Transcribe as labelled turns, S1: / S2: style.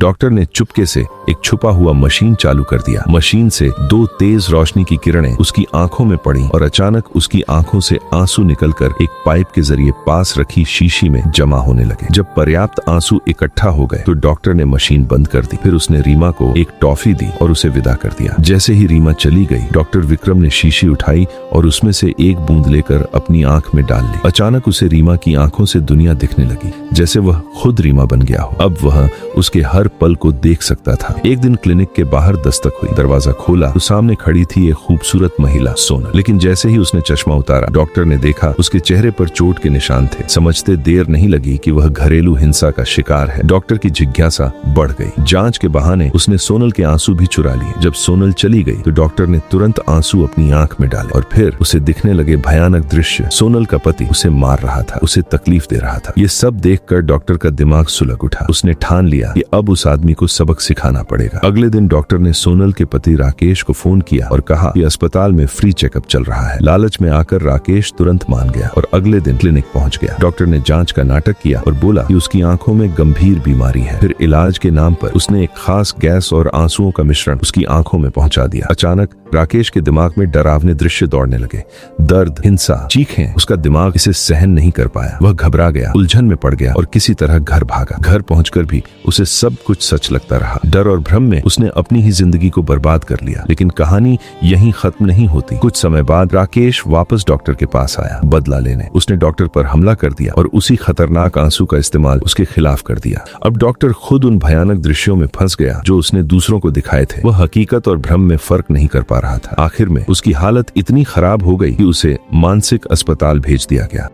S1: Doctor ने चुपके से एक छुपा हुआ मशीन चालू कर दिया। मशीन से 2 तेज रोशनी की किरणें उसकी आंखों में पड़ी और अचानक उसकी आंखों से आंसू निकलकर एक पाइप के जरिए पास रखी शीशी में जमा होने लगे। जब पर्याप्त आंसू इकट्ठा हो गए तो डॉक्टर ने मशीन बंद कर दी। फिर उसने रीमा को एक टॉफी दी और उसे विदा कर दिया। जैसे ही रीमा चली गई, डॉक्टर विक्रम ने शीशी उठाई और उसमें से एक बूंद लेकर अपनी आंख में डाल ली। अचानक उसे रीमा की आंखों से दुनिया दिखने लगी, जैसे वह खुद रीमा बन गया हो। अब वह उसके हर पल को देख सकता था। एक दिन क्लिनिक के बाहर दस्तक हुई। दरवाजा खोला तो सामने खड़ी थी एक खूबसूरत महिला सोनल। लेकिन जैसे ही उसने चश्मा उतारा, डॉक्टर ने देखा उसके चेहरे पर चोट के निशान थे। समझते देर नहीं लगी कि वह घरेलू हिंसा का शिकार है। डॉक्टर की जिज्ञासा बढ़ गई। जांच के बहाने उसने सोनल के आंसू भी चुरा लिए। जब सोनल चली गई तो डॉक्टर ने तुरंत आंसू अपनी आंख में डाले और फिर उसे दिखने लगे भयानक दृश्य। सोनल का पति उसे मार रहा था, उसे तकलीफ दे रहा था। ये सब देखकर डॉक्टर का दिमाग सुलग उठा। उसने ठान लिया कि अब उस आदमी को सबक सिखाना पड़ेगा। अगले दिन डॉक्टर ने सोनल के पति राकेश को फोन किया और कहा कि अस्पताल में फ्री चेकअप चल रहा है। लालच में आकर राकेश तुरंत मान गया और अगले दिन क्लिनिक पहुंच गया। डॉक्टर ने जांच का नाटक किया और बोला कि उसकी आंखों में गंभीर बीमारी है। फिर इलाज के नाम पर उसने एक खास गैस और आंसुओं का मिश्रण उसकी आंखों में पहुंचा दिया। अचानक राकेश के दिमाग में डरावने दृश्य दौड़ने लगे। दर्द, हिंसा, चीखें। उसका दिमाग इसे सहन नहीं कर पाया। वह घबरा गया, उलझन में पड़ गया और किसी तरह घर भागा। घर पहुंचकर भी उसे सब कुछ सच लगता रहा। डर और भ्रम में उसने अपनी ही जिंदगी को बर्बाद कर लिया। लेकिन कहानी यहीं खत्म नहीं होती। कुछ समय बाद राकेश वापस डॉक्टर के पास आया बदला लेने। उसने डॉक्टर पर हमला कर दिया और उसी खतरनाक आंसू का इस्तेमाल उसके खिलाफ कर दिया। अब डॉक्टर खुद उन भयानक दृश्यों में फंस गया जो उसने दूसरों को दिखाए थे। वह हकीकत और भ्रम में फर्क नहीं कर पा रहा था। आखिर में उसकी हालत इतनी खराब हो गई कि उसे मानसिक अस्पताल भेज दिया गया।